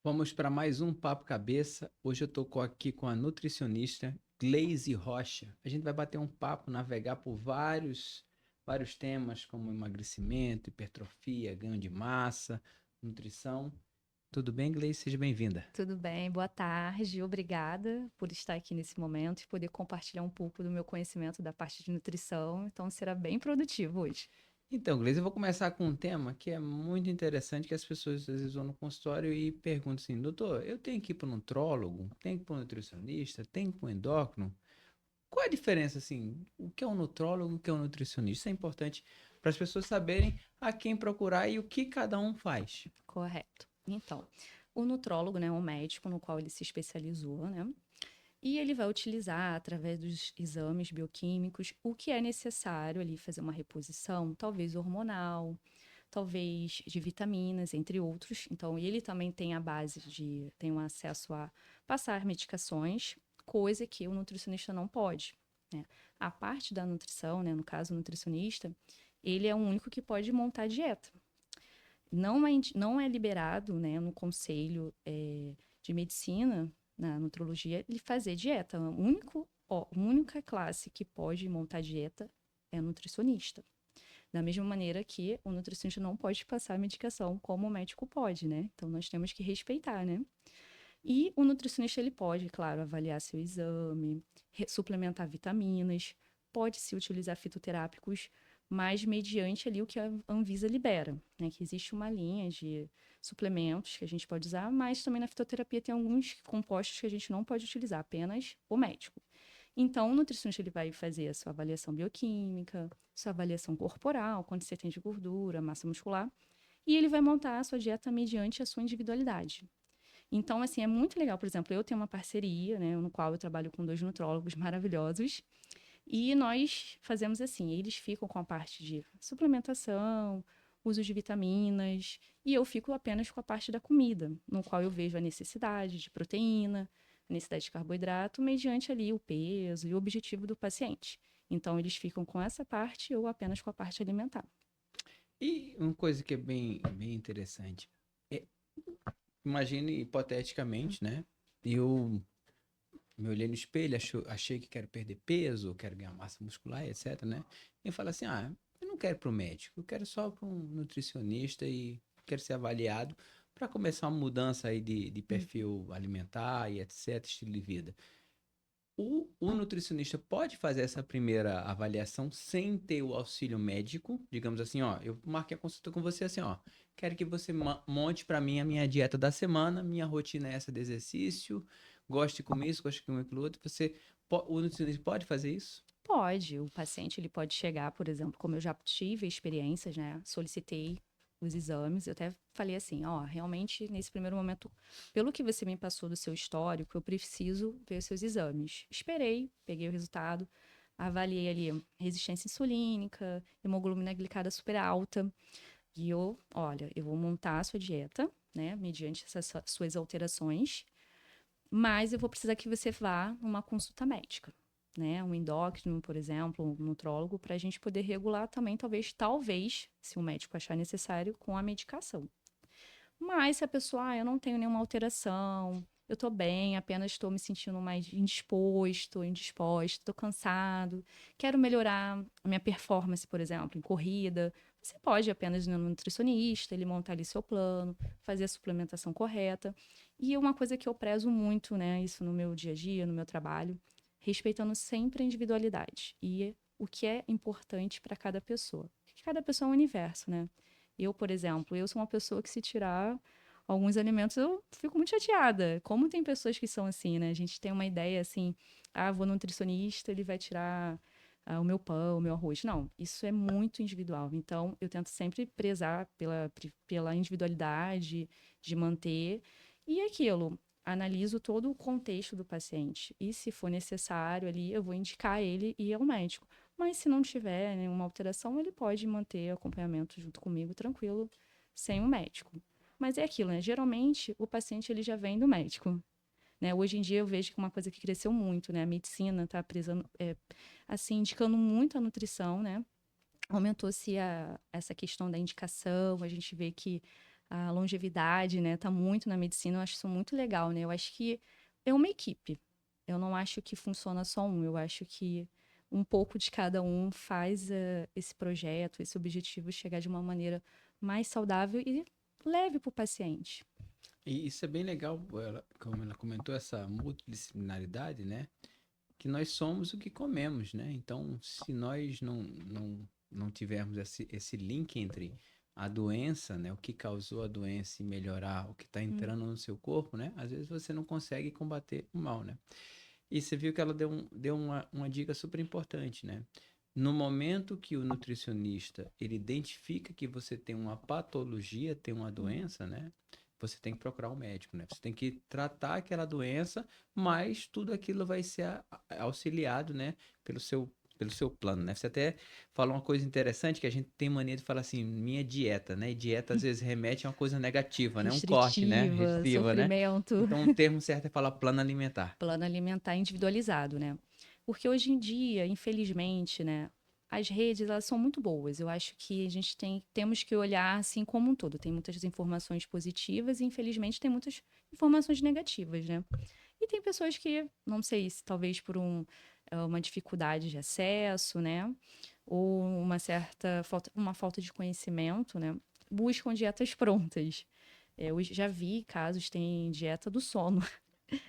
Vamos para mais um Papo Cabeça. Hoje eu estou aqui com a nutricionista Gleise Rocha. A gente vai bater um papo, navegar por vários temas, como emagrecimento, hipertrofia, ganho de massa, nutrição. Tudo bem, Gleise? Seja bem-vinda. Tudo bem, boa tarde. Obrigada por estar aqui nesse momento e poder compartilhar um pouco do meu conhecimento da parte de nutrição. Então, será bem produtivo hoje. Então, Gleise, eu vou começar com um tema que é muito interessante, que as pessoas às vezes vão no consultório e perguntam assim, doutor, eu tenho que ir para um nutrólogo, tenho que ir para um nutricionista, tenho que ir para um endócrino? Qual é a diferença, assim, o que é um nutrólogo e o que é um nutricionista? Isso é importante para as pessoas saberem a quem procurar e o que cada um faz. Correto. Então, o nutrólogo, né, é um médico no qual ele se especializou, né? E ele vai utilizar, através dos exames bioquímicos, o que é necessário ali fazer uma reposição, talvez hormonal, talvez de vitaminas, entre outros. Então, ele também tem a base tem um acesso a passar medicações, coisa que o nutricionista não pode, né? A parte da nutrição, né, no caso o nutricionista, ele é o único que pode montar dieta. Não é liberado, né, no conselho de medicina, na nutrologia, ele fazer dieta. A única classe que pode montar dieta é a nutricionista. Da mesma maneira que o nutricionista não pode passar medicação como o médico pode, né? Então nós temos que respeitar, né? E o nutricionista ele pode, claro, avaliar seu exame, suplementar vitaminas, pode se utilizar fitoterápicos, mas mediante ali o que a Anvisa libera, né? Que existe uma linha de suplementos que a gente pode usar, mas também na fitoterapia tem alguns compostos que a gente não pode utilizar, apenas o médico. Então, o nutricionista ele vai fazer a sua avaliação bioquímica, sua avaliação corporal, quanto você tem de gordura, massa muscular, e ele vai montar a sua dieta mediante a sua individualidade. Então, assim, é muito legal. Por exemplo, eu tenho uma parceria, né, no qual eu trabalho com dois nutrólogos maravilhosos, e nós fazemos assim, eles ficam com a parte de suplementação, uso de vitaminas, e eu fico apenas com a parte da comida, no qual eu vejo a necessidade de proteína, a necessidade de carboidrato, mediante ali o peso e o objetivo do paciente. Então, eles ficam com essa parte, eu apenas com a parte alimentar. E uma coisa que é bem interessante, é, imagine hipoteticamente, né? Eu me olhei no espelho, achei que quero perder peso, quero ganhar massa muscular, etc, né? E eu falo assim, eu não quero ir pro médico, eu quero só para um nutricionista e quero ser avaliado para começar uma mudança aí de perfil alimentar e etc, estilo de vida. O nutricionista pode fazer essa primeira avaliação sem ter o auxílio médico, digamos assim, ó, eu marquei a consulta com você assim, ó, quero que você monte para mim a minha dieta da semana, minha rotina é essa de exercício, gosto de comer isso, gosto de comer aquilo outro, o nutricionista pode fazer isso? Pode, o paciente ele pode chegar, por exemplo, como eu já tive experiências, né? Solicitei os exames, eu até falei assim, ó, realmente nesse primeiro momento, pelo que você me passou do seu histórico, eu preciso ver os seus exames. Esperei, peguei o resultado, avaliei ali resistência insulínica, hemoglobina glicada super alta, e olha, eu vou montar a sua dieta, né, mediante essas suas alterações, mas eu vou precisar que você vá numa consulta médica, né? Um endócrino, por exemplo, um nutrólogo, para a gente poder regular também, talvez, se o médico achar necessário, com a medicação. Mas se a pessoa, eu não tenho nenhuma alteração, eu tô bem, apenas estou me sentindo mais indisposto, estou cansado, quero melhorar a minha performance, por exemplo, em corrida. Você pode apenas ir no nutricionista, ele montar ali seu plano, fazer a suplementação correta. E uma coisa que eu prezo muito, né, isso no meu dia a dia, no meu trabalho, respeitando sempre a individualidade e o que é importante para cada pessoa. Porque cada pessoa é um universo, né? Eu, por exemplo, eu sou uma pessoa que se tirar alguns alimentos eu fico muito chateada. Como tem pessoas que são assim, né? A gente tem uma ideia assim, vou no nutricionista, ele vai tirar o meu pão, o meu arroz. Não, isso é muito individual. Então, eu tento sempre prezar pela individualidade, de manter. E aquilo, analiso todo o contexto do paciente. E se for necessário ali, eu vou indicar ele e ir ao médico. Mas se não tiver nenhuma alteração, ele pode manter acompanhamento junto comigo, tranquilo, sem o médico. Mas é aquilo, né? Geralmente, o paciente ele já vem do médico. Né? Hoje em dia eu vejo que é uma coisa que cresceu muito, né? A medicina está assim, indicando muito a nutrição, né? Aumentou-se essa questão da indicação, a gente vê que a longevidade, né, tá muito na medicina, eu acho isso muito legal, né? Eu acho que é uma equipe. Eu não acho que funciona só um, eu acho que um pouco de cada um faz esse projeto, esse objetivo chegar de uma maneira mais saudável e leve para o paciente. E isso é bem legal, como ela comentou, essa multidisciplinaridade, né? Que nós somos o que comemos, né? Então, se nós não tivermos esse link entre a doença, né? O que causou a doença e melhorar o que está Hum, entrando no seu corpo, né? Às vezes você não consegue combater o mal, né? E você viu que ela deu uma dica super importante, né? No momento que o nutricionista ele identifica que você tem uma patologia, tem uma hum. doença, né? Você tem que procurar um médico, né? Você tem que tratar aquela doença, mas tudo aquilo vai ser auxiliado, né? Pelo seu plano, né? Você até falou uma coisa interessante que a gente tem mania de falar assim, minha dieta, né? E dieta às vezes remete a uma coisa negativa, né? Um corte, né? Restritiva, Restritiva, né? sofrimento. Então o termo certo é falar plano alimentar. Plano alimentar individualizado, né? Porque hoje em dia, infelizmente, né, as redes elas são muito boas. Eu acho que a gente temos que olhar assim como um todo. Tem muitas informações positivas e infelizmente tem muitas informações negativas, né? E tem pessoas que, não sei se talvez por uma dificuldade de acesso, né? Ou uma falta de conhecimento, né? Buscam dietas prontas. Eu já vi casos, tem dieta do sono.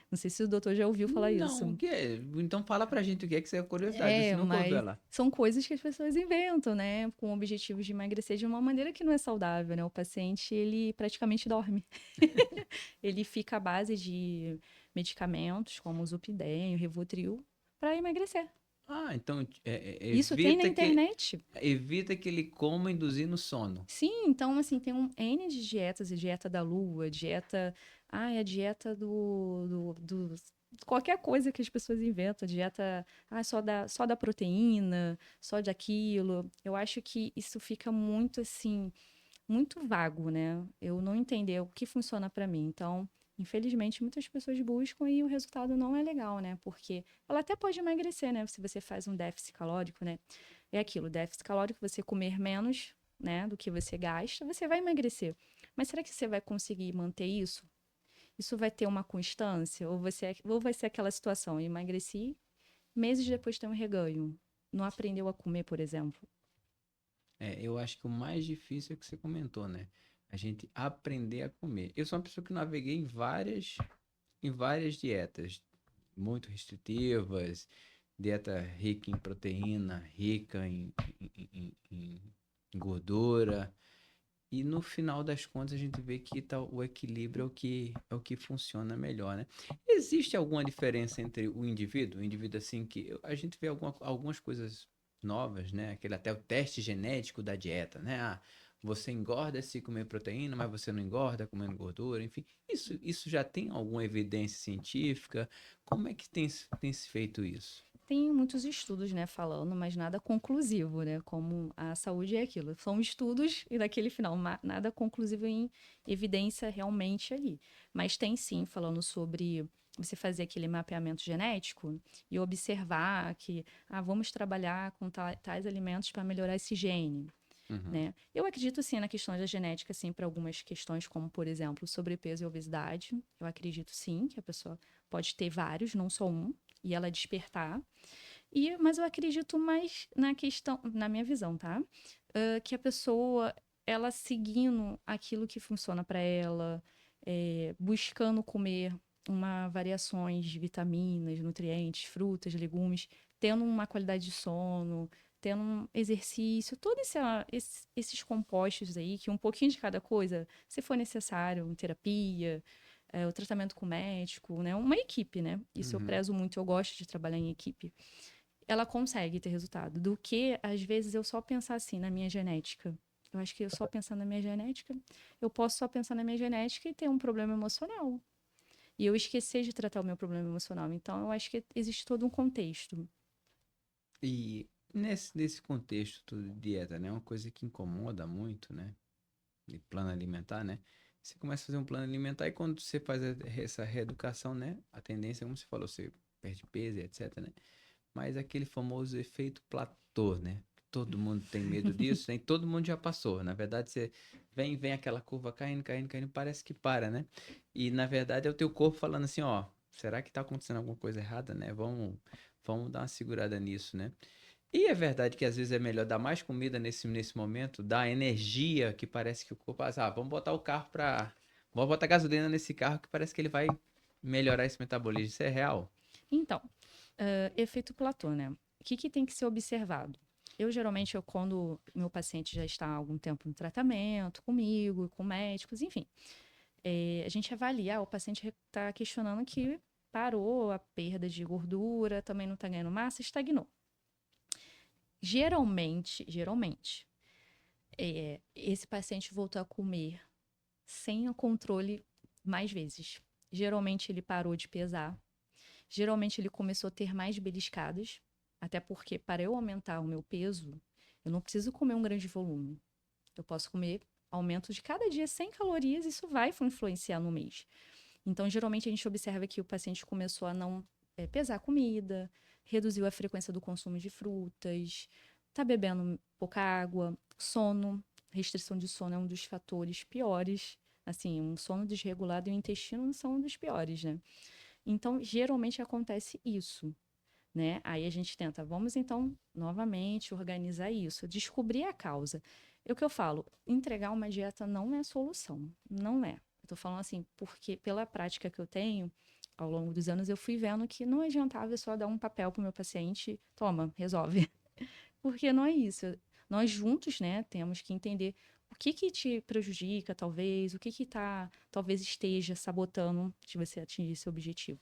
Não sei se o doutor já ouviu falar Não, o isso. que é? Então fala pra gente o que é que você é curiosidade. Você É, nunca ouviu mas ela. são coisas que as pessoas inventam, né? Com objetivos de emagrecer de uma maneira que não é saudável, né? O paciente, ele praticamente dorme. Ele fica à base de medicamentos como o Zolpidem, o Rivotril, para emagrecer. Ah, então Isso tem na internet. evita que ele coma induzindo sono. Sim, então, assim, tem um N de dietas, e dieta da lua, dieta... Ah, é a dieta qualquer coisa que as pessoas inventam, dieta só da proteína, só daquilo. Eu acho que isso fica muito, assim, muito vago, né? Eu não entender o que funciona para mim. Então, infelizmente, muitas pessoas buscam e o resultado não é legal, né? Porque ela até pode emagrecer, né? Se você faz um déficit calórico, né? É aquilo, déficit calórico, você comer menos, né, do que você gasta, você vai emagrecer. Mas será que você vai conseguir manter isso? Isso vai ter uma constância? Ou vai ser aquela situação, eu emagreci, meses depois tem um reganho. Não aprendeu a comer, por exemplo. É, eu acho que o mais difícil é o que você comentou, né? A gente aprender a comer. Eu sou uma pessoa que naveguei em várias dietas, muito restritivas, dieta rica em proteína, rica em gordura. E no final das contas a gente vê que o equilíbrio é o que funciona melhor, né? Existe alguma diferença entre o indivíduo? O indivíduo assim que a gente vê algumas coisas novas, né? Aquele até o teste genético da dieta, né? Ah, você engorda se comer proteína, mas você não engorda comendo gordura, enfim. Isso já tem alguma evidência científica? Como é que tem se feito isso? Tem muitos estudos, né, falando, mas nada conclusivo, né? Como a saúde é aquilo. São estudos e daquele final, nada conclusivo em evidência realmente ali. Mas tem sim, falando sobre você fazer aquele mapeamento genético e observar que, vamos trabalhar com tais alimentos para melhorar esse gene. Uhum. Né? Eu acredito sim na questão da genética, sim, para algumas questões, como, por exemplo, sobrepeso e obesidade. Eu acredito sim que a pessoa pode ter vários, não só um, e ela despertar. Mas eu acredito mais na questão, na minha visão, tá? Que a pessoa, ela seguindo aquilo que funciona para ela, buscando comer uma variações de vitaminas, nutrientes, frutas, legumes, tendo uma qualidade de sono, tendo um exercício, todos esses compostos aí, que um pouquinho de cada coisa, se for necessário, em terapia, o tratamento com o médico, né? Uma equipe, né? Isso eu Uhum. prezo muito, eu gosto de trabalhar em equipe. Ela consegue ter resultado. Do que, às vezes, eu só pensar assim na minha genética. Eu acho que eu só pensando na minha genética, eu posso só pensar na minha genética e ter um problema emocional. E eu esquecer de tratar o meu problema emocional. Então, eu acho que existe todo um contexto. E nesse contexto tudo de dieta, né? Uma coisa que incomoda muito, né? De plano alimentar, né? Você começa a fazer um plano alimentar e quando você faz essa reeducação, né? A tendência, como você falou, você perde peso e etc, né? Mas aquele famoso efeito platô, né? todo mundo tem medo disso, nem todo mundo já passou. Na verdade, você vem aquela curva caindo, caindo, caindo, parece que para, né? E na verdade é o teu corpo falando assim, ó, será que tá acontecendo alguma coisa errada, né? Vamos dar uma segurada nisso, né? E é verdade que às vezes é melhor dar mais comida nesse momento, dar energia que parece que o corpo, vamos botar o carro pra. Vamos botar gasolina nesse carro que parece que ele vai melhorar esse metabolismo. Isso é real? Então, efeito platô, né? O que tem que ser observado? Geralmente, quando meu paciente já está há algum tempo no tratamento, comigo, com médicos, enfim, a gente avalia, o paciente está questionando que parou a perda de gordura, também não está ganhando massa, estagnou. Geralmente, esse paciente voltou a comer sem o controle mais vezes. Geralmente, ele parou de pesar. Geralmente, ele começou a ter mais beliscadas, até porque para eu aumentar o meu peso, eu não preciso comer um grande volume. Eu posso comer aumento de cada dia 100 calorias, isso vai influenciar no mês. Então, geralmente, a gente observa que o paciente começou a não pesar comida, reduziu a frequência do consumo de frutas, está bebendo pouca água, sono. Restrição de sono é um dos fatores piores. Assim, um sono desregulado e o intestino são um dos piores, né? Então, geralmente acontece isso, né? Aí a gente tenta, vamos então, novamente, organizar isso, descobrir a causa. É o que eu falo, entregar uma dieta não é solução, não é. Eu tô falando assim, porque pela prática que eu tenho, ao longo dos anos, eu fui vendo que não adiantava só dar um papel pro meu paciente, toma, resolve. Porque não é isso. Nós juntos, né, temos que entender o que te prejudica, talvez, o que tá, talvez esteja sabotando de você atingir seu objetivo.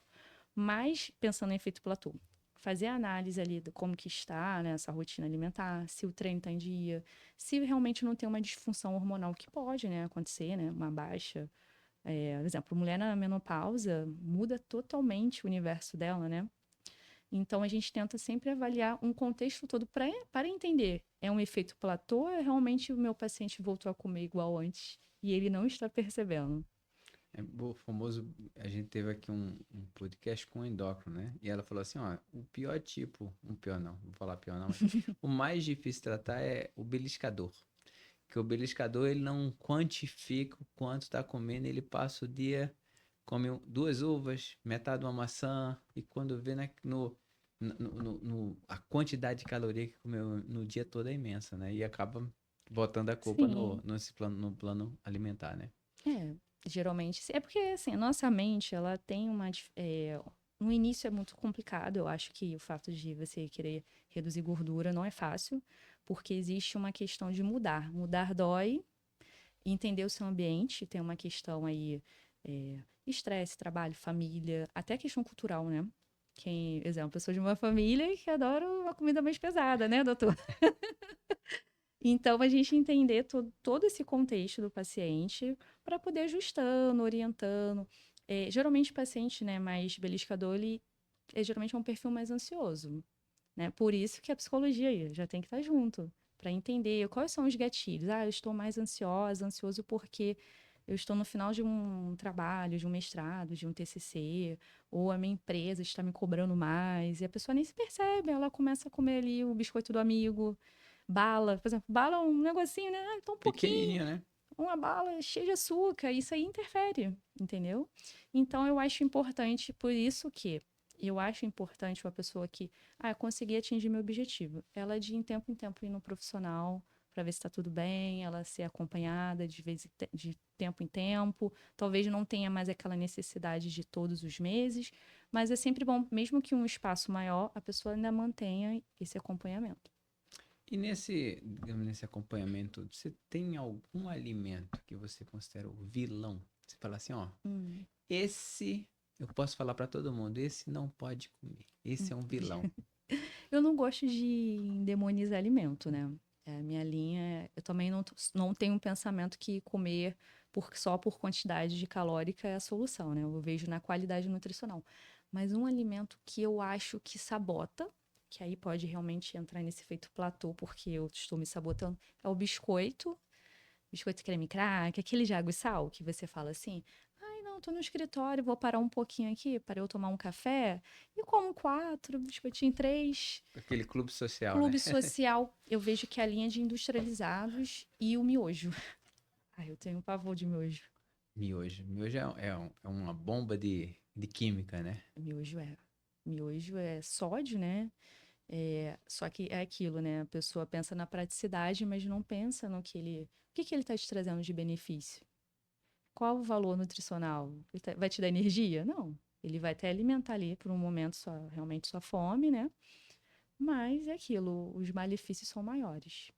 Mas, pensando em efeito platô, fazer a análise ali de como que está, né, essa rotina alimentar, se o treino está em dia, se realmente não tem uma disfunção hormonal que pode, né, acontecer, né, uma baixa. Por exemplo, mulher na menopausa muda totalmente o universo dela, né? Então, a gente tenta sempre avaliar um contexto todo para entender. É um efeito platô ou é realmente o meu paciente voltou a comer igual antes e ele não está percebendo? É o famoso. A gente teve aqui um podcast com o endócrino, né? E ela falou assim: ó, o pior tipo. Um pior não, não vou falar pior não, mas o mais difícil de tratar é o beliscador. Que o beliscador ele não quantifica o quanto está comendo, ele passa o dia, come duas uvas, metade de uma maçã, e quando vê a quantidade de caloria que comeu no dia todo é imensa, né? E acaba botando a culpa Sim. no plano alimentar, né? É, geralmente. É porque, assim, a nossa mente, ela tem uma. No início é muito complicado. Eu acho que o fato de você querer reduzir gordura não é fácil, porque existe uma questão de mudar. Mudar dói, entender o seu ambiente, tem uma questão aí. Estresse, trabalho, família, até questão cultural, né? Quem, exemplo, eu sou de uma família que adora uma comida mais pesada, né, doutor? Então, a gente entender todo esse contexto do paciente para poder ajustando, orientando. Geralmente, o paciente, né, mais beliscador, ele geralmente é um perfil mais ansioso, né? Por isso que a psicologia aí já tem que estar junto, para entender quais são os gatilhos. Ah, eu estou mais ansiosa, ansioso porque eu estou no final de um trabalho, de um mestrado, de um TCC, ou a minha empresa está me cobrando mais, e a pessoa nem se percebe, ela começa a comer ali o biscoito do amigo, bala, por exemplo, bala é um negocinho, né? Ah, então um pouquinho, Pequenininho, né? uma bala cheia de açúcar, isso aí interfere, entendeu? Então eu acho importante, por isso que eu acho importante uma pessoa que, conseguir atingir meu objetivo. Ela de em tempo ir no profissional para ver se está tudo bem, ela ser acompanhada de tempo em tempo. Talvez não tenha mais aquela necessidade de todos os meses, mas é sempre bom, mesmo que um espaço maior, a pessoa ainda mantenha esse acompanhamento. E digamos, nesse acompanhamento, você tem algum alimento que você considera o vilão? Você fala assim, ó, Hum, esse eu posso falar pra todo mundo, esse não pode comer, esse hum. é um vilão. Eu não gosto de demonizar alimento, né? A minha linha, eu também não tenho um pensamento que comer só por quantidade de calórica é a solução, né? Eu vejo na qualidade nutricional. Mas um alimento que eu acho que sabota, que aí pode realmente entrar nesse efeito platô, porque eu estou me sabotando, é o biscoito creme crack, aquele de água e sal, que você fala assim, ai, não, Não, tô no escritório, vou parar um pouquinho aqui para eu tomar um café. E como 4, biscoitinho 3, Aquele clube social, né? clube social. Eu vejo que é a linha de industrializados e o miojo. Ai, eu tenho um pavor de miojo. Miojo. Miojo é uma bomba de química, né? Miojo é. Miojo é sódio, né? Só que é aquilo, né? A pessoa pensa na praticidade, mas não pensa no que ele. O que que ele está te trazendo de benefício? Qual o valor nutricional? Vai te dar energia? Não. Ele vai te alimentar ali por um momento realmente sua fome, né? Mas é aquilo, os malefícios são maiores.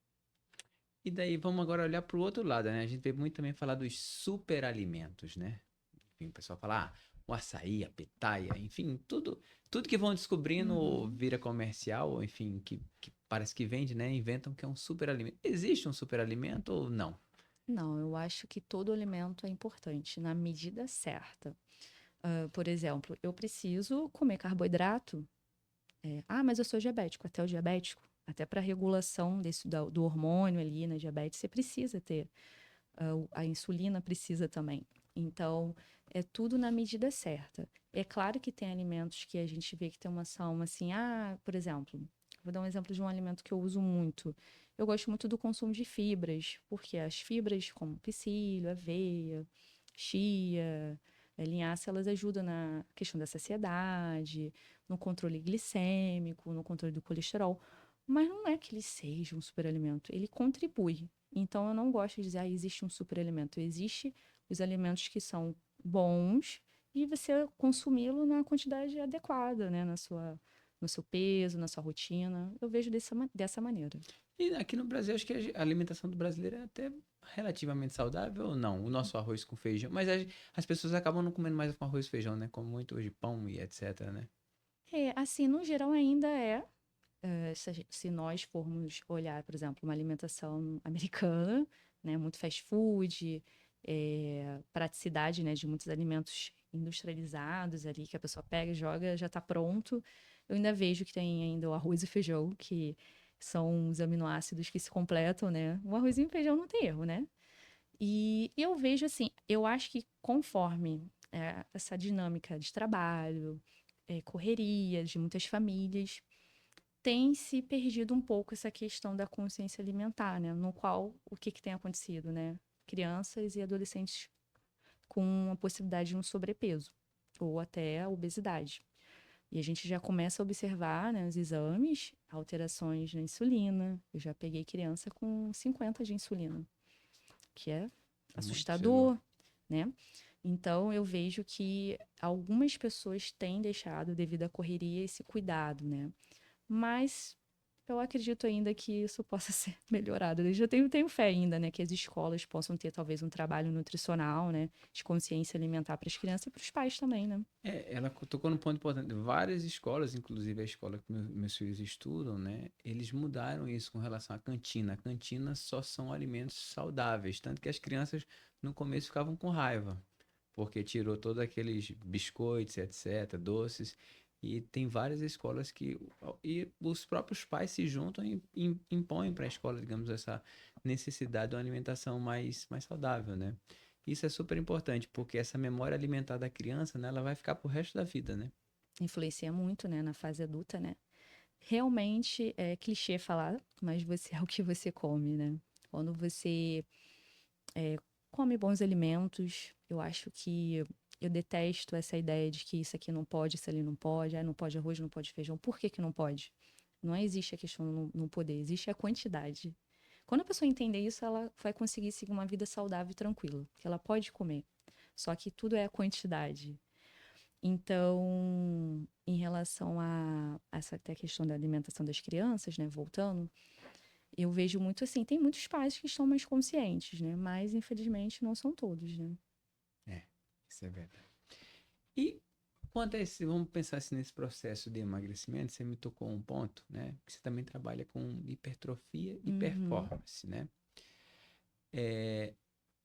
E daí vamos agora olhar para o outro lado, né? A gente vê muito também falar dos superalimentos, né? Enfim, o pessoal fala, o açaí, a pitaia, enfim, tudo que vão descobrindo Uhum. vira comercial, ou enfim, que parece que vende, né? Inventam que é um superalimento. Existe um superalimento ou não? Não, eu acho que todo alimento é importante, na medida certa. Por exemplo, eu preciso comer carboidrato. Mas eu sou diabético. Até o diabético, até para regulação do hormônio ali na diabetes, você precisa ter. A insulina precisa também. Então, é tudo na medida certa. É claro que tem alimentos que a gente vê que tem uma ação assim, por exemplo, vou dar um exemplo de um alimento que eu uso muito. Eu gosto muito do consumo de fibras, porque as fibras como psyllium, aveia, chia, linhaça, elas ajudam na questão da saciedade, no controle glicêmico, no controle do colesterol. Mas não é que ele seja um superalimento, ele contribui. Então, eu não gosto de dizer, existe um superalimento. Existe os alimentos que são bons e você consumi-lo na quantidade adequada, né? No seu peso, na sua rotina. Eu vejo dessa maneira. E aqui no Brasil, acho que a alimentação do brasileiro é até relativamente saudável ou não? O nosso arroz com feijão. Mas as pessoas acabam não comendo mais com arroz e feijão, né? Como muito hoje pão e etc, né? Assim, no geral ainda é. Se nós formos olhar, por exemplo, uma alimentação americana, né, muito fast food, praticidade, né, de muitos alimentos industrializados ali, que a pessoa pega, joga, já está pronto. Eu ainda vejo que tem ainda o arroz e feijão, que são os aminoácidos que se completam, né? O arroz e o feijão não tem erro, né? E eu vejo assim, eu acho que conforme essa dinâmica de trabalho, correrias de muitas famílias, tem se perdido um pouco essa questão da consciência alimentar, né? No qual, o que que tem acontecido, né? Crianças e adolescentes com a possibilidade de um sobrepeso ou até a obesidade. E a gente já começa a observar, né, nos exames, alterações na insulina. Eu já peguei criança com 50 de insulina, que é É muito cedo. assustador, né? Então, eu vejo que algumas pessoas têm deixado, devido à correria, esse cuidado, né? Mas eu acredito ainda que isso possa ser melhorado. Eu já tenho fé ainda, né, que as escolas possam ter talvez um trabalho nutricional, né, de consciência alimentar para as crianças e para os pais também, né? Ela tocou num ponto importante. Várias escolas, inclusive a escola que meus filhos estudam, né? Eles mudaram isso com relação à cantina. A cantina só são alimentos saudáveis. Tanto que as crianças no começo ficavam com raiva, porque tirou todos aqueles biscoitos, etc., doces. E tem várias escolas que. E os próprios pais se juntam e impõem para a escola, digamos, essa necessidade de uma alimentação mais saudável, né? Isso é super importante, porque essa memória alimentar da criança, né, ela vai ficar pro resto da vida, né? Influencia muito, né, na fase adulta, né? Realmente é clichê falar, mas você é o que você come, né? Quando você come bons alimentos, eu acho que eu detesto essa ideia de que isso aqui não pode, isso ali não pode, não pode arroz, não pode feijão. Por que que não pode? Não existe a questão do não poder, existe a quantidade. Quando a pessoa entender isso, ela vai conseguir seguir uma vida saudável e tranquila, que ela pode comer. Só que tudo é a quantidade. Então, em relação a essa até questão da alimentação das crianças, né, voltando, eu vejo muito assim, tem muitos pais que estão mais conscientes, né, mas infelizmente não são todos, né? É, isso é verdade. E quanto a esse, vamos pensar assim nesse processo de emagrecimento, você me tocou um ponto, né? Que você também trabalha com hipertrofia e Uhum. performance, né? É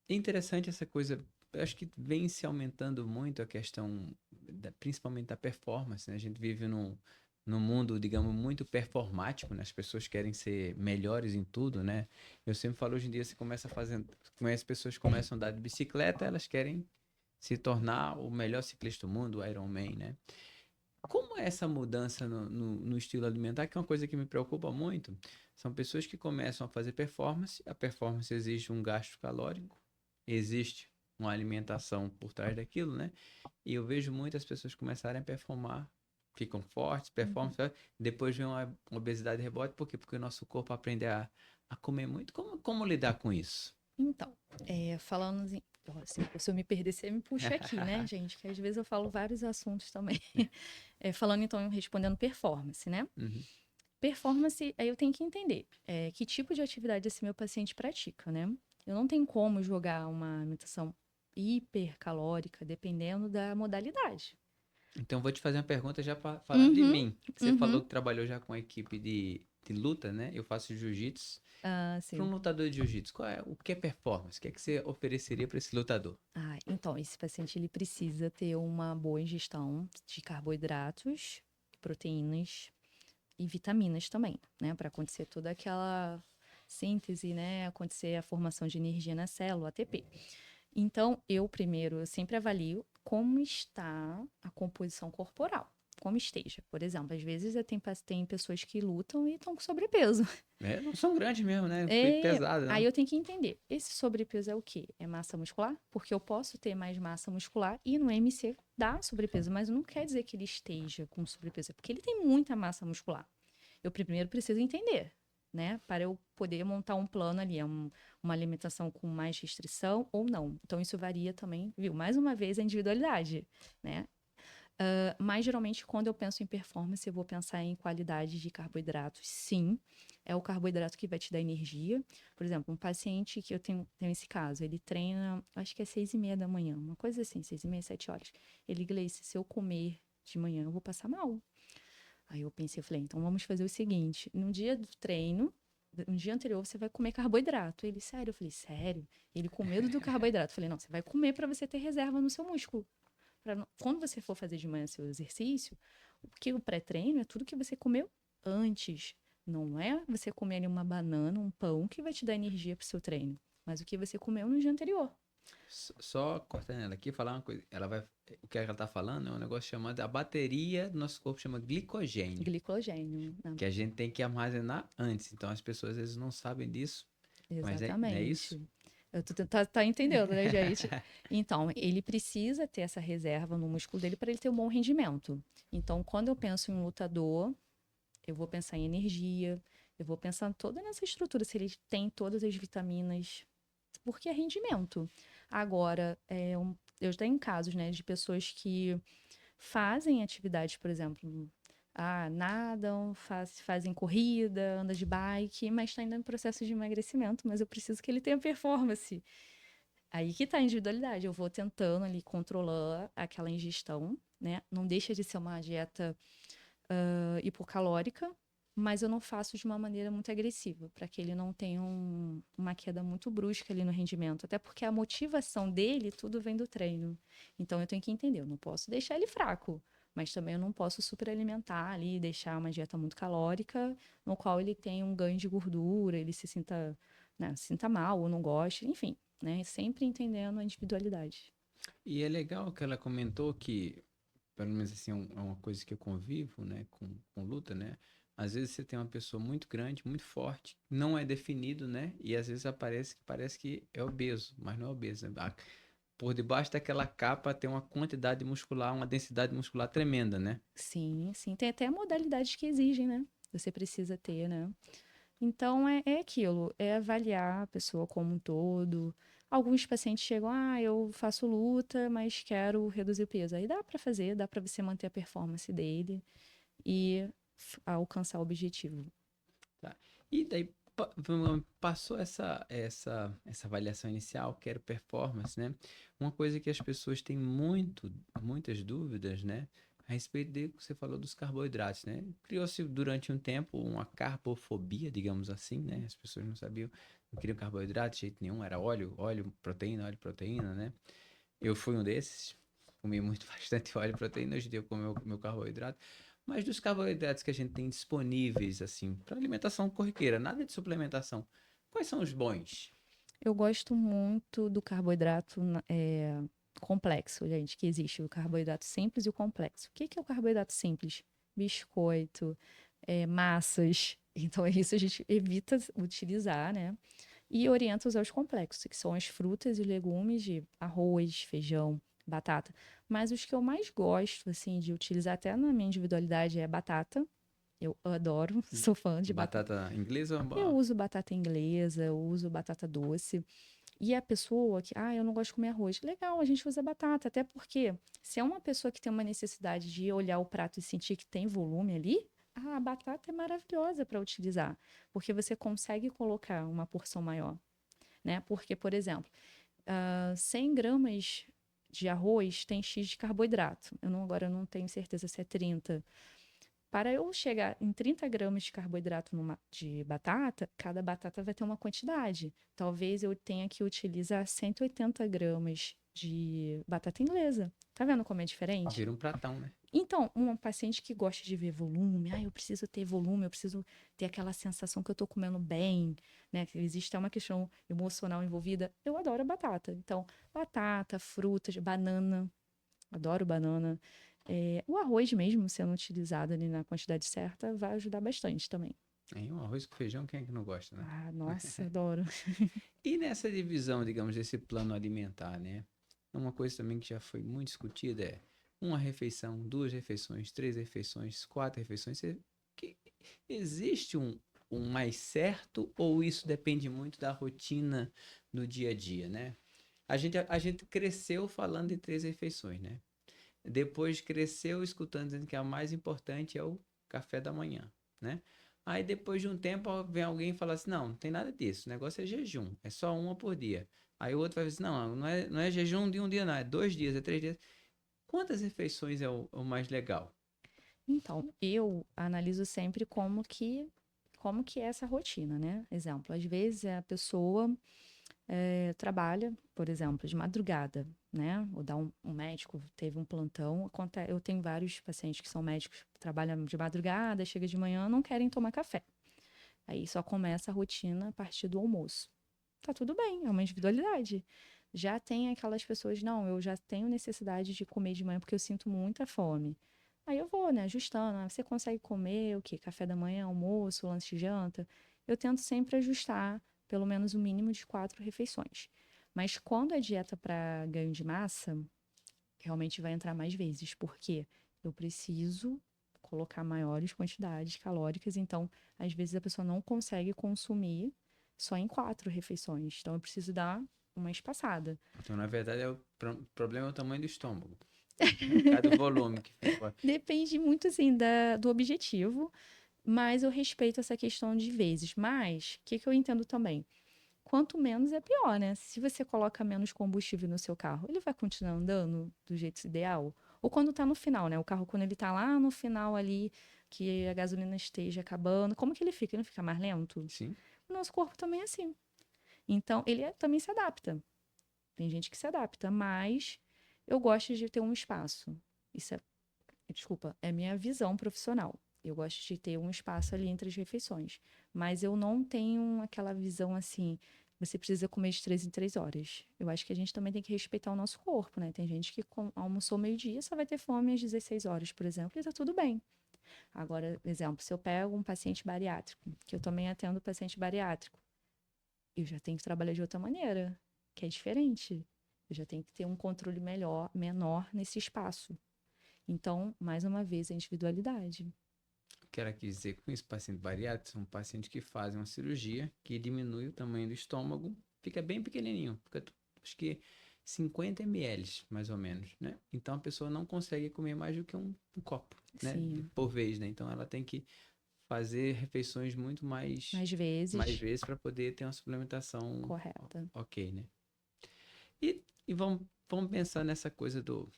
interessante essa coisa, eu acho que vem se aumentando muito a questão, principalmente da performance, né? A gente vive num mundo, digamos, muito performático, né? As pessoas querem ser melhores em tudo, né? Eu sempre falo, hoje em dia, você começa fazendo, conhece pessoas que começam a andar de bicicleta, elas querem se tornar o melhor ciclista do mundo, o Ironman, né? Como é essa mudança no estilo alimentar, que é uma coisa que me preocupa muito, são pessoas que começam a fazer performance, a performance exige um gasto calórico, existe uma alimentação por trás daquilo, né? E eu vejo muitas pessoas começarem a performar, ficam fortes, performam, depois vem uma obesidade rebote, por quê? Porque o nosso corpo aprende a comer muito. Como lidar com isso? Então, falando assim, ó, se eu me perder, você me puxa aqui, né, gente? Que às vezes eu falo vários assuntos também. Falando então, respondendo performance, né? Uhum. Performance, aí eu tenho que entender que tipo de atividade esse meu paciente pratica, né? Eu não tenho como jogar uma alimentação hipercalórica dependendo da modalidade. Então, vou te fazer uma pergunta já falando de Uhum, mim. Você falou uhum. que trabalhou já com a equipe de luta, né? Eu faço jiu-jitsu. Ah, Para um sim. lutador de jiu-jitsu, o que é performance? O que é que você ofereceria para esse lutador? Ah, então, esse paciente ele precisa ter uma boa ingestão de carboidratos, proteínas e vitaminas também, né? Para acontecer toda aquela síntese, né? Acontecer a formação de energia na célula, ATP. Então, eu sempre avalio como está a composição corporal, como esteja. Por exemplo, às vezes tem pessoas que lutam e estão com sobrepeso. É, não são grandes mesmo, né? É, Pesado, aí não. eu tenho que entender, esse sobrepeso é o quê? É massa muscular? Porque eu posso ter mais massa muscular e no MC dá sobrepeso, mas não quer dizer que ele esteja com sobrepeso, é porque ele tem muita massa muscular. Eu primeiro preciso entender, né? Para eu poder montar um plano ali, uma alimentação com mais restrição ou não. Então, isso varia também, viu? Mais uma vez, a individualidade, né? Mas geralmente, quando eu penso em performance, eu vou pensar em qualidade de carboidratos. Sim, é o carboidrato que vai te dar energia. Por exemplo, um paciente que eu tenho esse caso, ele treina, acho que é 6:30 da manhã, uma coisa assim, 6:30, 7 horas. Ele, Gleice, se eu comer de manhã, eu vou passar mal. Aí eu pensei, eu falei, então vamos fazer o seguinte: no dia do treino, no dia anterior, você vai comer carboidrato. Ele, sério? Eu falei, sério? Ele com medo do carboidrato. Eu falei, não, você vai comer para você ter reserva no seu músculo. Quando você for fazer de manhã seu exercício, porque o pré-treino é tudo que você comeu antes. Não é você comer ali uma banana, um pão que vai te dar energia para o seu treino, mas o que você comeu no dia anterior. Só cortando ela aqui, falar uma coisa. O que ela tá falando é um negócio chamado, a bateria do nosso corpo chama glicogênio, Glicogênio, né? que a gente tem que armazenar antes. Então, as pessoas às vezes não sabem disso, mas não é isso? Exatamente. Tá entendendo, né, gente? Então, ele precisa ter essa reserva no músculo dele para ele ter um bom rendimento. Então, quando eu penso em um lutador, eu vou pensar em energia, eu vou pensar toda nessa estrutura, se ele tem todas as vitaminas, porque é rendimento. Agora, eu tenho casos, né, de pessoas que fazem atividades, por exemplo, nadam, fazem corrida, andam de bike, mas está ainda em processo de emagrecimento, mas eu preciso que ele tenha performance. Aí que tá a individualidade. Eu vou tentando ali controlar aquela ingestão, né? Não deixa de ser uma dieta hipocalórica, mas eu não faço de uma maneira muito agressiva, para que ele não tenha uma queda muito brusca ali no rendimento. Até porque a motivação dele, tudo vem do treino. Então eu tenho que entender, eu não posso deixar ele fraco, mas também eu não posso superalimentar ali, deixar uma dieta muito calórica, no qual ele tem um ganho de gordura, ele se sinta, né, se sinta mal ou não goste, enfim, né? Sempre entendendo a individualidade. E é legal que ela comentou que, pelo menos assim, é uma coisa que eu convivo, né, com luta, né? Às vezes você tem uma pessoa muito grande, muito forte, não é definido, né? E às vezes parece que é obeso, mas não é obeso, né? Por debaixo daquela capa tem uma quantidade muscular, uma densidade muscular tremenda, né? Sim, sim. Tem até modalidades que exigem, né? Você precisa ter, né? Então, é aquilo, é avaliar a pessoa como um todo. Alguns pacientes chegam, eu faço luta, mas quero reduzir o peso. Aí dá pra fazer, dá pra você manter a performance dele e alcançar o objetivo. Tá. E daí passou essa avaliação inicial, quero performance, né? Uma coisa que as pessoas têm muitas dúvidas, né? A respeito de que você falou dos carboidratos, né? Criou-se durante um tempo uma carbofobia, digamos assim, né? As pessoas não sabiam, não queriam carboidrato de jeito nenhum, era óleo, proteína, né? Eu fui um desses, comi muito, bastante óleo e proteína, hoje em dia eu como meu carboidrato. Mas dos carboidratos que a gente tem disponíveis, assim, para alimentação corriqueira, nada de suplementação, quais são os bons? Eu gosto muito do carboidrato complexo, gente, que existe o carboidrato simples e o complexo. O que que é o carboidrato simples? Biscoito, massas. Então, é isso a gente evita utilizar, né? E orienta usar os complexos, que são as frutas e legumes de arroz, feijão, batata. Mas os que eu mais gosto, assim, de utilizar até na minha individualidade é batata. Eu adoro, sou fã de batata. Batata inglesa ou Eu uso batata inglesa, eu uso batata doce. E a pessoa que, eu não gosto de comer arroz. Legal, a gente usa batata. Até porque, se é uma pessoa que tem uma necessidade de olhar o prato e sentir que tem volume ali, a batata é maravilhosa para utilizar. Porque você consegue colocar uma porção maior, né? Porque, por exemplo, 100 gramas de arroz tem X de carboidrato. Agora eu não tenho certeza se é 30. Para eu chegar em 30 gramas de carboidrato de batata, cada batata vai ter uma quantidade. Talvez eu tenha que utilizar 180 gramas de batata inglesa. Tá vendo como é diferente? Vira um pratão, né? Então, uma paciente que gosta de ver volume, eu preciso ter volume, eu preciso ter aquela sensação que eu tô comendo bem, né? Que existe até uma questão emocional envolvida. Eu adoro a batata. Então, batata, frutas, banana. Adoro banana. O arroz mesmo, sendo utilizado ali na quantidade certa, vai ajudar bastante também. Um arroz com feijão, quem é que não gosta, né? Nossa, adoro. E nessa divisão, digamos, desse plano alimentar, né? Uma coisa também que já foi muito discutida é uma refeição, duas refeições, três refeições, quatro refeições. Que existe um mais certo ou isso depende muito da rotina do dia a dia, né? A gente cresceu falando de três refeições, né? Depois cresceu escutando dizendo que a mais importante é o café da manhã, né? Aí depois de um tempo vem alguém e fala assim, não tem nada disso, o negócio é jejum, é só uma por dia. Aí o outro vai dizer, não é jejum de um dia não, é 2 dias, é 3 dias. Quantas refeições é o mais legal? Então, eu analiso sempre como que é essa rotina, né? Exemplo, às vezes a pessoa trabalha, por exemplo, de madrugada, né? Ou dá um médico, teve um plantão. Eu tenho vários pacientes que são médicos, trabalham de madrugada, chega de manhã, não querem tomar café. Aí só começa a rotina a partir do almoço. Tá tudo bem, é uma individualidade. Já tem aquelas pessoas, não, eu já tenho necessidade de comer de manhã porque eu sinto muita fome. Aí eu vou, né, ajustando. Você consegue comer o quê? Café da manhã, almoço, lanche, janta? Eu tento sempre ajustar pelo menos o mínimo de 4 refeições. Mas quando é dieta para ganho de massa, realmente vai entrar mais vezes, porque eu preciso colocar maiores quantidades calóricas, então às vezes a pessoa não consegue consumir só em 4 refeições. Então eu preciso dar uma espaçada. Então, na verdade, o problema é o tamanho do estômago. Cada volume que fica. Depende muito, assim, do objetivo, mas eu respeito essa questão de vezes. Mas, o que eu entendo também? Quanto menos é pior, né? Se você coloca menos combustível no seu carro, ele vai continuar andando do jeito ideal? Ou quando tá no final, né? O carro, quando ele tá lá no final ali, que a gasolina esteja acabando, como que ele fica? Ele não fica mais lento? Sim. O nosso corpo também é assim. Então, também se adapta. Tem gente que se adapta, mas eu gosto de ter um espaço. Isso desculpa, é minha visão profissional. Eu gosto de ter um espaço ali entre as refeições. Mas eu não tenho aquela visão assim, você precisa comer de 3 em 3 horas. Eu acho que a gente também tem que respeitar o nosso corpo, né? Tem gente que almoçou meio-dia só vai ter fome às 16 horas, por exemplo, e tá tudo bem. Agora, exemplo, se eu pego um paciente bariátrico, que eu também atendo paciente bariátrico, eu já tenho que trabalhar de outra maneira, que é diferente. Eu já tenho que ter um controle menor nesse espaço. Então, mais uma vez, a individualidade. Quero aqui dizer que com esse paciente bariátrico, são pacientes que fazem uma cirurgia que diminui o tamanho do estômago, fica bem pequenininho, fica acho que 50 ml, mais ou menos, né? Então a pessoa não consegue comer mais do que um copo, né? Sim. Por vez, né? Então ela tem que fazer refeições muito mais Mais vezes. vezes para poder ter uma suplementação Correta. ok, né? E vamos pensar nessa coisa do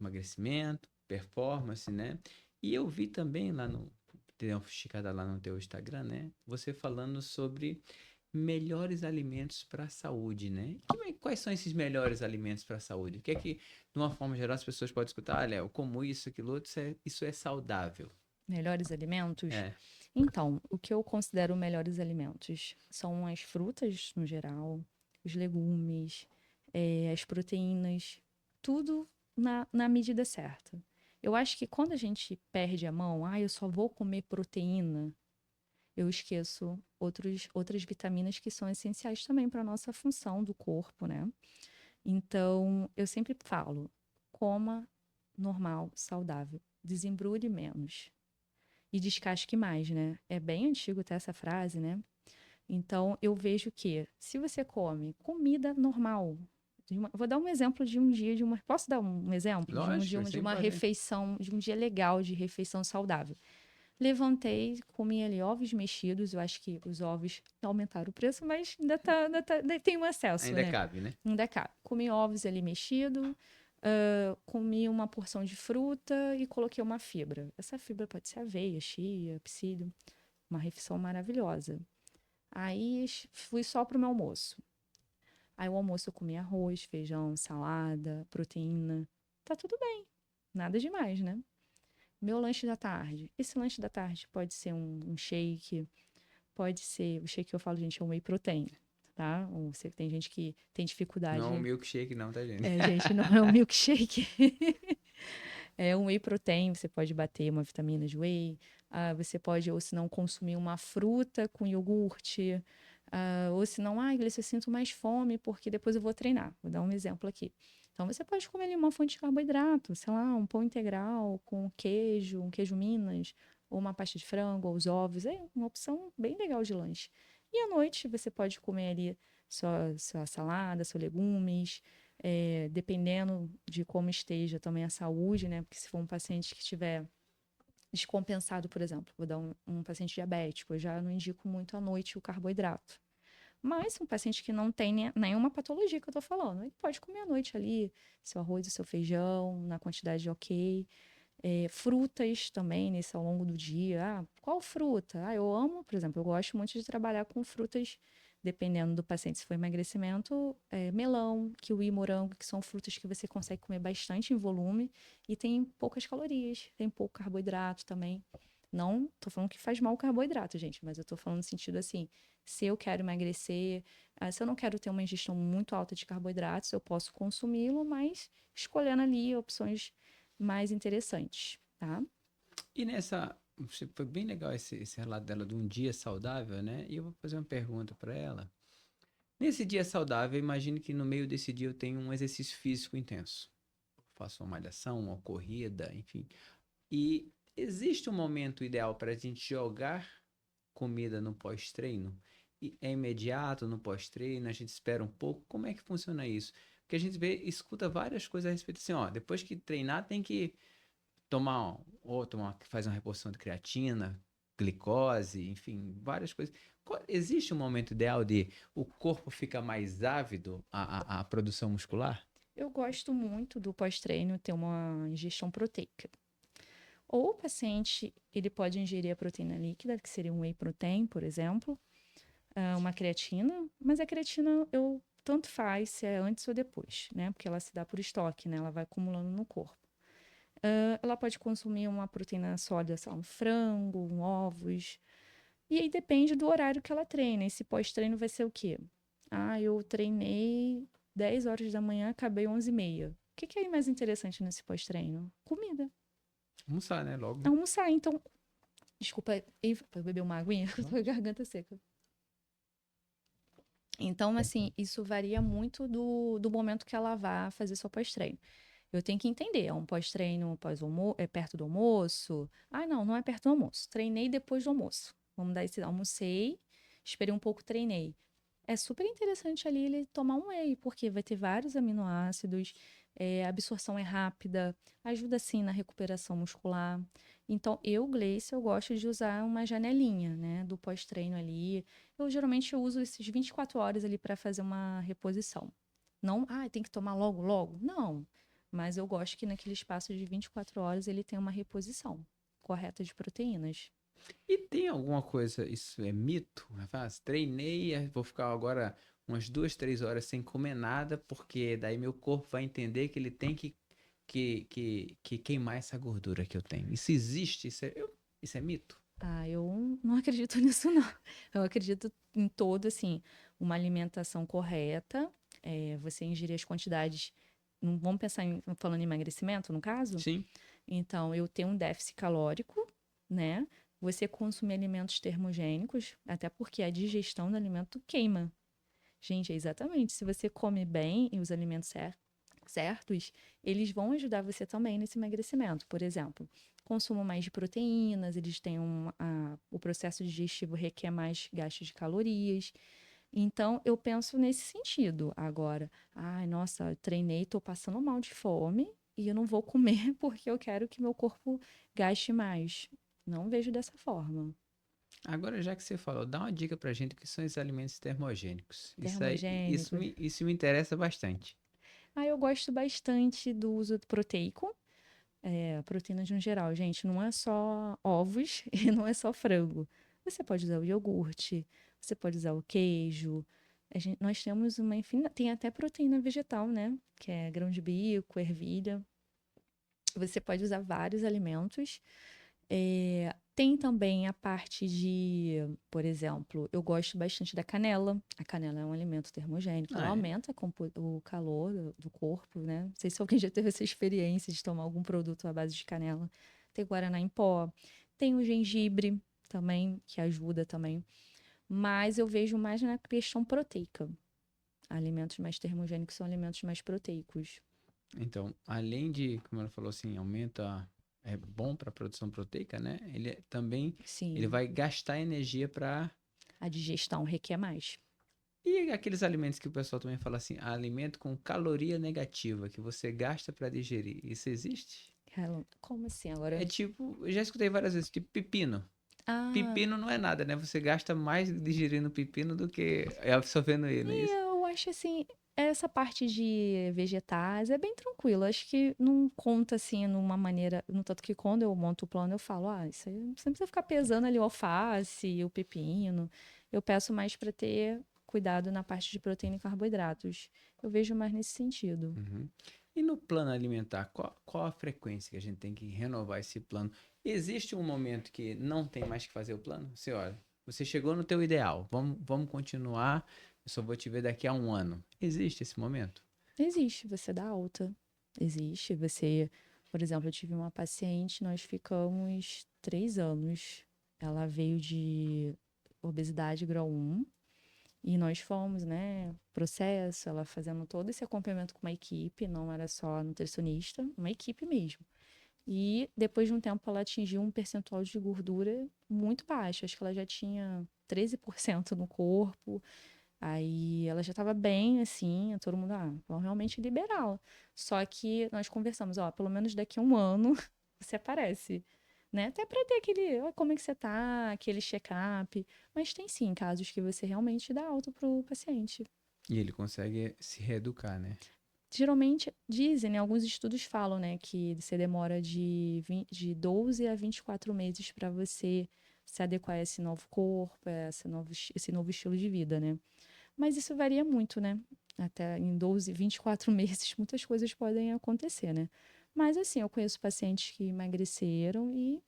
emagrecimento, performance, né? E eu vi também dei uma esticada lá no teu Instagram, né? Você falando sobre melhores alimentos para a saúde, né? Quais são esses melhores alimentos para a saúde? O que é que, de uma forma geral, as pessoas podem escutar? Olha, eu como isso, aquilo outro, isso é saudável. Melhores alimentos? É. Então, o que eu considero melhores alimentos são as frutas, no geral, os legumes, as proteínas. tudo na medida certa. Eu acho que quando a gente perde a mão, eu só vou comer proteína, eu esqueço outras vitaminas que são essenciais também para a nossa função do corpo, né? Então, eu sempre falo, coma normal, saudável, desembrulhe menos e descasque mais, né? É bem antigo ter essa frase, né? Então, eu vejo que se você come comida normal, vou dar um exemplo de um dia posso dar um exemplo Lógico, isso de é uma importante. refeição, de um dia legal de refeição saudável. Levantei, comi ali ovos mexidos. Eu acho que os ovos aumentaram o preço, mas ainda tem um acesso, Ainda né? cabe, né? Ainda cabe. Comi ovos ali mexidos, comi uma porção de fruta e coloquei uma fibra. Essa fibra pode ser aveia, chia, psílio. Uma refeição maravilhosa. Aí fui só pro meu almoço. Aí o almoço eu comi arroz, feijão, salada, proteína. Tá tudo bem. Nada demais, né? Meu lanche da tarde. Esse lanche da tarde pode ser um shake, pode ser. O shake que eu falo, gente, é um whey protein, tá? Ou você tem gente que tem Não é um dificuldade. milkshake, não, tá, gente? É, gente, não é um milkshake. É um whey protein, você pode bater uma vitamina de whey. Você pode, ou se não, consumir uma fruta com iogurte. Ou se não, Gleice, eu sinto mais fome porque depois eu vou treinar. Vou dar um exemplo aqui. Então, você pode comer ali uma fonte de carboidrato, sei lá, um pão integral com queijo, um queijo Minas, ou uma pasta de frango, ou os ovos. É uma opção bem legal de lanche. E à noite, você pode comer ali sua salada, seus legumes, dependendo de como esteja também a saúde, né? Porque se for um paciente que estiver descompensado, por exemplo, vou dar um paciente diabético, eu já não indico muito à noite o carboidrato. Mas um paciente que não tem nenhuma patologia que eu tô falando, ele pode comer à noite ali seu arroz e seu feijão, na quantidade ok. Frutas também, nesse ao longo do dia. Qual fruta? Eu amo, por exemplo, eu gosto muito de trabalhar com frutas, dependendo do paciente, se for emagrecimento, melão, kiwi, morango, que são frutas que você consegue comer bastante em volume e tem poucas calorias, tem pouco carboidrato também. Não tô falando que faz mal o carboidrato, gente, mas eu tô falando no sentido assim, se eu quero emagrecer, se eu não quero ter uma ingestão muito alta de carboidratos, eu posso consumi-lo, mas escolhendo ali opções mais interessantes, tá? E nessa. Foi bem legal esse relato dela de um dia saudável, né? E eu vou fazer uma pergunta para ela. Nesse dia saudável, imagine que no meio desse dia eu tenho um exercício físico intenso. Faço uma malhação, uma corrida, enfim. E existe um momento ideal para a gente jogar comida no pós-treino? E é imediato no pós-treino? A gente espera um pouco? Como é que funciona isso? Porque a gente escuta várias coisas a respeito assim, ó, depois que treinar tem que fazer uma reposição de creatina, glicose, enfim, várias coisas. Existe um momento ideal de o corpo fica mais ávido à produção muscular? Eu gosto muito do pós-treino ter uma ingestão proteica. Ou o paciente, ele pode ingerir a proteína líquida, que seria um whey protein, por exemplo, uma creatina, mas a creatina eu tanto faz se é antes ou depois, né? Porque ela se dá por estoque, né? Ela vai acumulando no corpo. Ela pode consumir uma proteína sólida, sei lá, um frango, ovos. E aí depende do horário que ela treina. Esse pós-treino vai ser o quê? Eu treinei 10 horas da manhã, acabei 11h30. O que é mais interessante nesse pós-treino? Comida. Almoçar, né? Logo, né? Almoçar. Então, desculpa, para beber uma aguinha, eu tô com a garganta seca. Então, assim, isso varia muito do momento que ela vá fazer seu pós-treino. Eu tenho que entender, é um pós-treino é perto do almoço? Não é perto do almoço. Treinei depois do almoço. Vamos dar esse, almocei, esperei um pouco, treinei. É super interessante ali ele tomar um whey, porque vai ter vários aminoácidos, a absorção é rápida, ajuda sim na recuperação muscular. Então, Gleice, eu gosto de usar uma janelinha, né, do pós-treino ali. Eu geralmente uso esses 24 horas ali para fazer uma reposição. Não, tem que tomar logo, logo. Não. Mas eu gosto que naquele espaço de 24 horas ele tenha uma reposição correta de proteínas. E tem alguma coisa, isso é mito? Rapaz, treinei, vou ficar agora umas 2, 3 horas sem comer nada, porque daí meu corpo vai entender que ele tem que queimar essa gordura que eu tenho. Isso existe? Isso é mito? Eu não acredito nisso, não. Eu acredito em todo, assim, uma alimentação correta, você ingerir as quantidades. não vamos pensar falando em emagrecimento, no caso? Sim. Então, eu tenho um déficit calórico, né? Você consumir alimentos termogênicos, até porque a digestão do alimento queima. Gente, é exatamente. Se você come bem e os alimentos certos, eles vão ajudar você também nesse emagrecimento. Por exemplo, consumo mais de proteínas, eles têm o processo digestivo requer mais gasto de calorias. Então, eu penso nesse sentido. Agora, ai, nossa, eu treinei, tô passando mal de fome e eu não vou comer porque eu quero que meu corpo gaste mais. Não vejo dessa forma. Agora, já que você falou, dá uma dica pra gente o que são esses alimentos termogênicos. Isso aí, Termogênicos. isso me interessa bastante. Ah, eu gosto bastante do uso proteico. Proteínas no geral, gente, não é só ovos e não é só frango. Você pode usar o iogurte, você pode usar o queijo. Nós temos uma infinidade. Tem até proteína vegetal, né? Que é grão de bico, ervilha. Você pode usar vários alimentos. Tem também a parte de, por exemplo, eu gosto bastante da canela. A canela é um alimento termogênico, ela Ah, é? aumenta o calor do corpo, né? Não sei se alguém já teve essa experiência de tomar algum produto à base de canela. Tem guaraná em pó, tem o gengibre também, que ajuda também. Mas eu vejo mais na questão proteica. Alimentos mais termogênicos são alimentos mais proteicos. Então, além de, como ela falou assim, aumenta, é bom para a produção proteica, né? Também ele Sim, vai gastar energia para. a digestão requer mais. E aqueles alimentos que o pessoal também fala assim, alimento com caloria negativa que você gasta para digerir, isso existe? Como assim É agora? tipo, eu já escutei várias vezes, tipo pepino. Ah, Pepino não é nada, né? Você gasta mais digerindo pepino do que absorvendo ele, não é e isso? eu acho assim, essa parte de vegetais é bem tranquilo. Acho que não conta assim numa maneira. No tanto que quando eu monto o plano, eu falo, isso aí você não precisa ficar pesando ali o alface, o pepino. Eu peço mais para ter cuidado na parte de proteína e carboidratos. Eu vejo mais nesse sentido. Uhum. E no plano alimentar, qual a frequência que a gente tem que renovar esse plano? Existe um momento que não tem mais que fazer o plano? Você olha, você chegou no teu ideal, vamos continuar, eu só vou te ver daqui a um ano. Existe esse momento? Existe, você dá alta. Existe, você. Por exemplo, eu tive uma paciente, nós ficamos 3 anos. Ela veio de obesidade grau 1. E nós fomos, né, processo, ela fazendo todo esse acompanhamento com uma equipe, não era só nutricionista, uma equipe mesmo. E depois de um tempo ela atingiu um percentual de gordura muito baixo, acho que ela já tinha 13% no corpo. Aí ela já estava bem, assim, todo mundo, vamos realmente liberá-la. Só que nós conversamos, pelo menos daqui a um ano você aparece, né? Até para ter aquele, como é que você tá, aquele check-up. Mas tem sim casos que você realmente dá alta pro paciente. E ele consegue se reeducar, né? Geralmente dizem, né? Alguns estudos falam, né, que você demora de 12 a 24 meses para você se adequar a esse novo corpo, a esse novo estilo de vida, né? Mas isso varia muito, né? Até em 12, 24 meses, muitas coisas podem acontecer, né? Mas assim, eu conheço pacientes que emagreceram e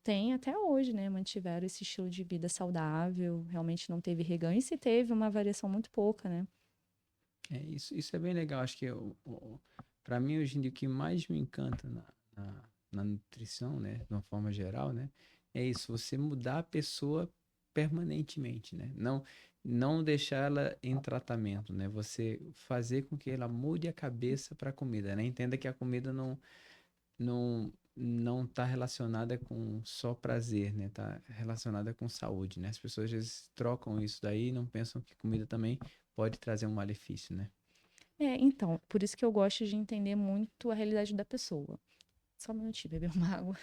têm até hoje, né? Mantiveram esse estilo de vida saudável, realmente não teve reganho. E se teve, uma variação muito pouca, né? Isso é bem legal. Acho que para mim, hoje em dia, o que mais me encanta na nutrição, né, de uma forma geral, né, é isso, você mudar a pessoa permanentemente, né? Não deixar ela em tratamento, né? Você fazer com que ela mude a cabeça para a comida, né? Entenda que a comida não está relacionada com só prazer, né? Tá relacionada com saúde, né? As pessoas às vezes trocam isso daí e não pensam que comida também pode trazer um malefício, né? Então, por isso que eu gosto de entender muito a realidade da pessoa. Só um minutinho, beber uma água.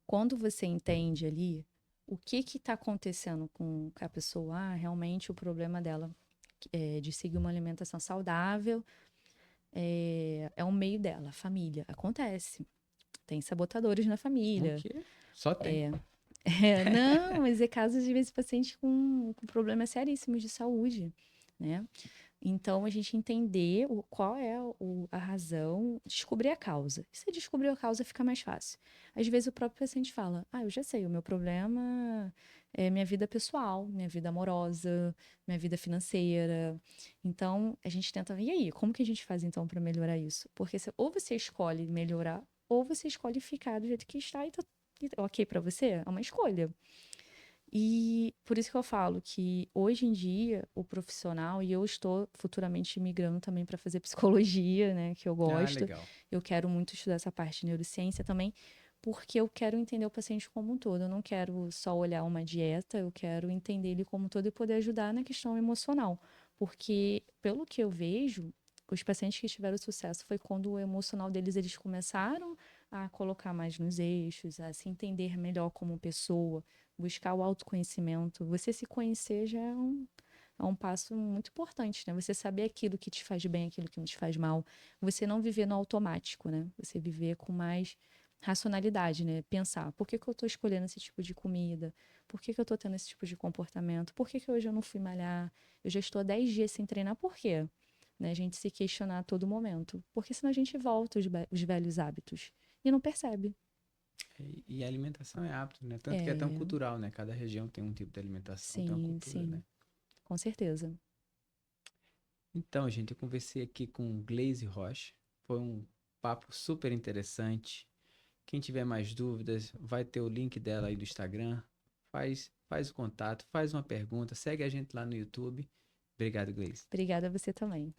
Quando você entende ali o que que está acontecendo com a pessoa, realmente o problema dela é de seguir uma alimentação saudável, é o meio dela, a família. Acontece. Tem sabotadores na O família. quê? Só tem. Não, mas é casos de vezes paciente com problemas seríssimos de saúde, né? Então, a gente entender qual é a razão, descobrir a causa. E se descobrir a causa, fica mais fácil. Às vezes o próprio paciente fala: eu já sei, o meu problema é minha vida pessoal, minha vida amorosa, minha vida financeira. Então, a gente tenta, e aí, como que a gente faz então para melhorar isso? Porque ou você escolhe melhorar, ou você escolhe ficar do jeito que está e tá ok para você. É uma escolha. E por isso que eu falo que hoje em dia o profissional, e eu estou futuramente migrando também para fazer psicologia, né, que eu Ah, gosto. legal. Eu quero muito estudar essa parte de neurociência também, porque eu quero entender o paciente como um todo. Eu não quero só olhar uma dieta, eu quero entender ele como um todo e poder ajudar na questão emocional. Porque, pelo que eu vejo, os pacientes que tiveram sucesso foi quando o emocional deles eles começaram a colocar mais nos eixos, a se entender melhor como pessoa, buscar o autoconhecimento. Você se conhecer já é um passo muito importante, né? Você saber aquilo que te faz bem, aquilo que não te faz mal. Você não viver no automático, né? Você viver com mais racionalidade, né? Pensar, por que que eu tô escolhendo esse tipo de comida? Por que que eu tô tendo esse tipo de comportamento? Por que que hoje eu não fui malhar? Eu já estou há 10 dias sem treinar, por quê? Né? A gente se questionar a todo momento. Porque senão a gente volta os velhos hábitos e não percebe. E a alimentação é hábito, né? Tanto que é tão É, cultural, né? Cada região tem um tipo de alimentação, tem uma sim, cultura, né? sim, com certeza. Então, gente, eu conversei aqui com Glaze Rocha. Foi um papo super interessante. Quem tiver mais dúvidas, vai ter o link dela aí do Instagram. Faz o contato, faz uma pergunta, segue a gente lá no YouTube. Obrigado, Glaze. Obrigada a você também.